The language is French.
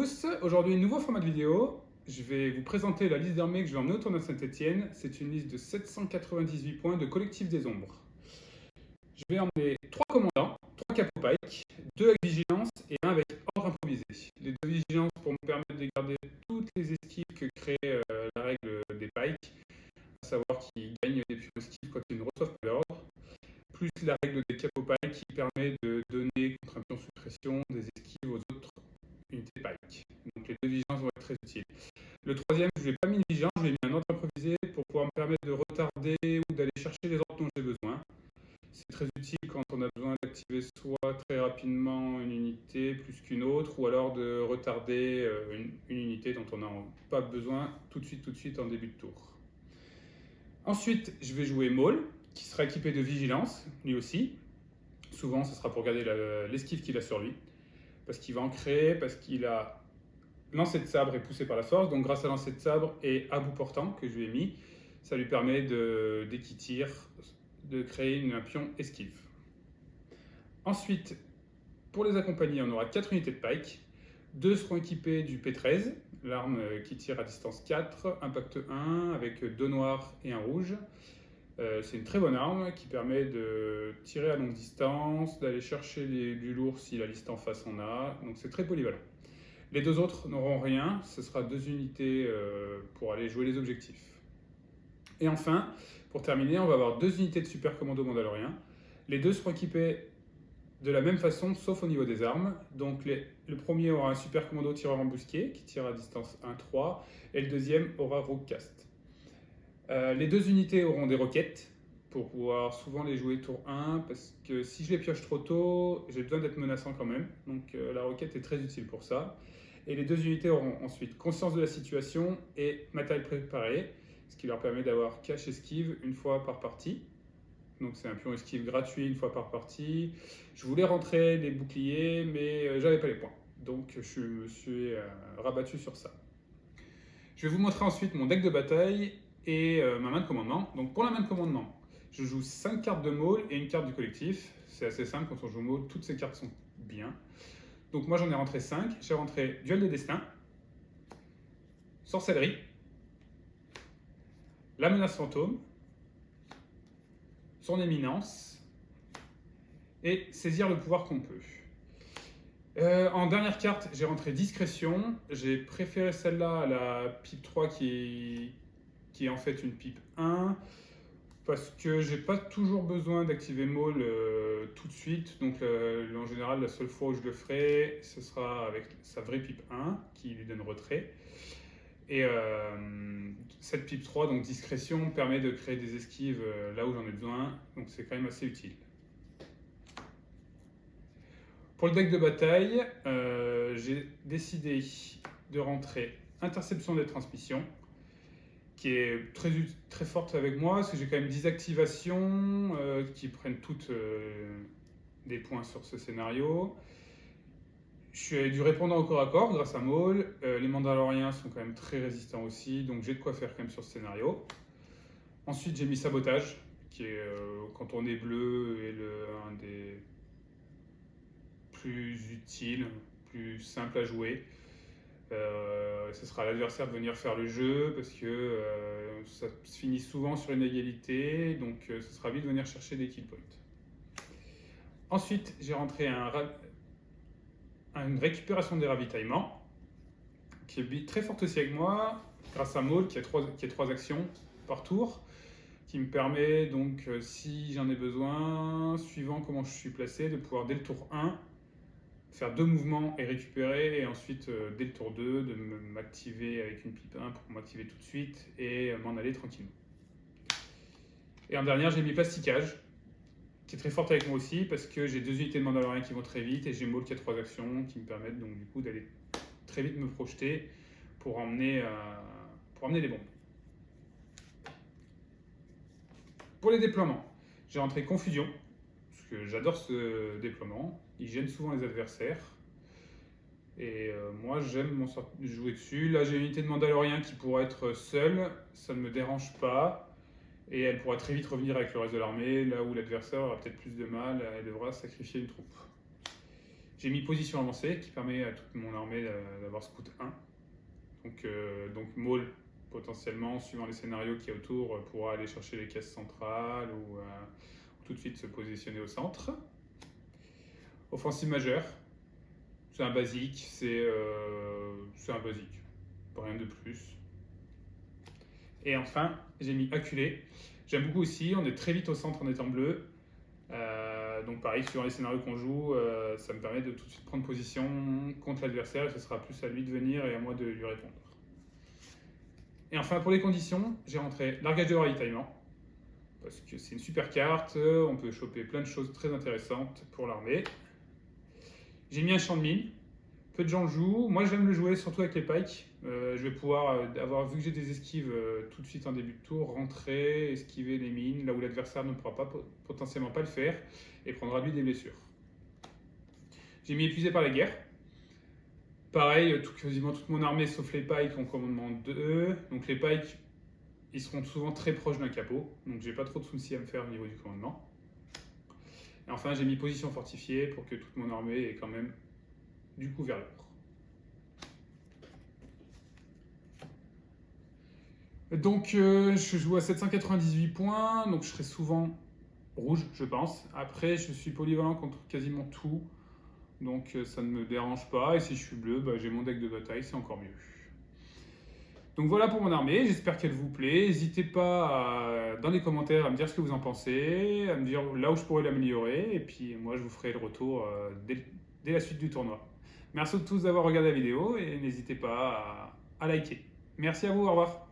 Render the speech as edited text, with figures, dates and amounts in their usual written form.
tous, aujourd'hui nouveau format de vidéo. Je vais vous présenter la liste d'armées que je vais emmener au tournoi de Saint-Etienne. C'est une liste de 798 points de collectif des ombres. Je vais emmener 3 commandants, 3 capots pike, 2 avec vigilance et 1 avec ordre improvisé. Les 2 vigilances pour me permettre de garder toutes les esquives que crée la règle des pikes, à savoir qu'ils gagnent des pions esquives quand ils ne reçoivent pas l'ordre, plus la règle des capots pike qui permet de donner contre un pion suppression des esquives aux autres unités pike. Donc les 2 vigilances vont être très utiles. Le troisième, je ne l'ai pas mis une vigilance, je l'ai mis un ordre improvisé pour pouvoir me permettre de retarder ou d'aller chercher les ordres dont j'ai besoin. C'est très utile quand on a besoin d'activer soit très rapidement une unité plus qu'une autre, ou alors de retarder une unité dont on n'a pas besoin tout de suite en début de tour. Ensuite, je vais jouer Maul, qui sera équipé de vigilance, lui aussi. Souvent, ce sera pour garder l'esquive qu'il a sur lui, parce qu'il va en créer, parce qu'il a lancer de sabre est poussé par la force, donc grâce à lancer de sabre et à bout portant que je lui ai mis, ça lui permet dès qu'il tire de créer un pion esquive. Ensuite, pour les accompagner, on aura 4 unités de pike. 2 seront équipés du P13, l'arme qui tire à distance 4, impact 1 avec 2 noirs et 1 rouge. C'est une très bonne arme qui permet de tirer à longue distance, d'aller chercher du lourd si la liste en face en a, donc c'est très polyvalent. Les 2 autres n'auront rien, ce sera 2 unités pour aller jouer les objectifs. Et enfin, pour terminer, on va avoir 2 unités de super commando mandalorien. Les 2 seront équipés de la même façon, sauf au niveau des armes. Donc le premier aura un super commando tireur embusqué, qui tire à distance 1-3, et le deuxième aura Roguecast. Les 2 unités auront des roquettes, pour pouvoir souvent les jouer tour 1, parce que si je les pioche trop tôt, j'ai besoin d'être menaçant quand même. Donc la roquette est très utile pour ça. Et les 2 unités auront ensuite conscience de la situation et matériel préparé, ce qui leur permet d'avoir cache esquive une fois par partie. Donc c'est un pion esquive gratuit une fois par partie. Je voulais rentrer les boucliers, mais j'avais pas les points. Donc je me suis rabattu sur ça. Je vais vous montrer ensuite mon deck de bataille et ma main de commandement. Donc pour la main de commandement, je joue 5 cartes de Maul et une carte du collectif. C'est assez simple, quand on joue Maul, toutes ces cartes sont bien. Donc moi j'en ai rentré 5. J'ai rentré Duel des Destins, Sorcellerie, La Menace Fantôme, Son Éminence et Saisir le pouvoir qu'on peut. En dernière carte, j'ai rentré Discrétion. J'ai préféré celle-là à la pipe 3 qui est en fait une pipe 1. Parce que j'ai pas toujours besoin d'activer Maul tout de suite, donc en général la seule fois où je le ferai, ce sera avec sa vraie pipe 1 qui lui donne retrait. Et cette pipe 3, donc discrétion, permet de créer des esquives là où j'en ai besoin, donc c'est quand même assez utile. Pour le deck de bataille, j'ai décidé de rentrer Interception des transmissions, qui est très forte avec moi, parce que j'ai quand même 10 activations qui prennent toutes des points sur ce scénario. Je suis du répondant au corps à corps grâce à Maul. Les Mandaloriens sont quand même très résistants aussi, donc j'ai de quoi faire quand même sur ce scénario. Ensuite, j'ai mis Sabotage, qui est, quand on est bleu, est un des plus utiles, plus simples à jouer. Ce sera à l'adversaire de venir faire le jeu parce que ça se finit souvent sur une égalité, donc ce sera vite de venir chercher des kill points. Ensuite, j'ai rentré une récupération des ravitaillements qui est très forte aussi avec moi grâce à Maul qui a 3 actions par tour, qui me permet donc si j'en ai besoin, suivant comment je suis placé, de pouvoir dès le tour 1 faire 2 mouvements et récupérer, et ensuite dès le tour 2 de m'activer avec une pipe 1 pour m'activer tout de suite et m'en aller tranquillement. Et en dernière, j'ai mis Plasticage, qui est très forte avec moi aussi parce que j'ai 2 unités de Mandalorian qui vont très vite et j'ai Maul qui a 3 actions qui me permettent donc du coup d'aller très vite me projeter pour emmener des bombes. Pour les déploiements, j'ai rentré Confusion, parce que j'adore ce déploiement, il gêne souvent les adversaires. Et moi j'aime jouer dessus. Là j'ai une unité de Mandalorian qui pourrait être seule, ça ne me dérange pas. Et elle pourra très vite revenir avec le reste de l'armée, là où l'adversaire aura peut-être plus de mal, elle devra sacrifier une troupe. J'ai mis position avancée qui permet à toute mon armée d'avoir scout 1. Donc Maul, potentiellement, suivant les scénarios qu'il y a autour, pourra aller chercher les caisses centrales ou tout de suite se positionner au centre. Offensive majeure, c'est un basique, c'est un basique, rien de plus. Et enfin, j'ai mis acculé. J'aime beaucoup aussi, on est très vite au centre en étant bleu. Donc pareil, suivant les scénarios qu'on joue, ça me permet de tout de suite prendre position contre l'adversaire et ce sera plus à lui de venir et à moi de lui répondre. Et enfin, pour les conditions, j'ai rentré largage de ravitaillement, parce que c'est une super carte, on peut choper plein de choses très intéressantes pour l'armée. J'ai mis un champ de mine, peu de gens le jouent, moi j'aime le jouer surtout avec les pikes. Je vais pouvoir vu que j'ai des esquives tout de suite en début de tour, rentrer, esquiver les mines, là où l'adversaire ne pourra potentiellement pas le faire, et prendra lui des blessures. J'ai mis épuisé par la guerre. Pareil, quasiment toute mon armée, sauf les pikes, ont commandement 2. Donc les pikes, ils seront souvent très proches d'un capot, donc j'ai pas trop de soucis à me faire au niveau du commandement. Et enfin, j'ai mis position fortifiée pour que toute mon armée ait quand même du coup vers l'or. Donc je joue à 798 points, donc je serai souvent rouge, je pense. Après, je suis polyvalent contre quasiment tout, donc ça ne me dérange pas. Et si je suis bleu, j'ai mon deck de bataille, c'est encore mieux. Donc voilà pour mon armée, j'espère qu'elle vous plaît. N'hésitez pas dans les commentaires à me dire ce que vous en pensez, à me dire là où je pourrais l'améliorer. Et puis moi, je vous ferai le retour dès la suite du tournoi. Merci à tous d'avoir regardé la vidéo et n'hésitez pas à liker. Merci à vous, au revoir.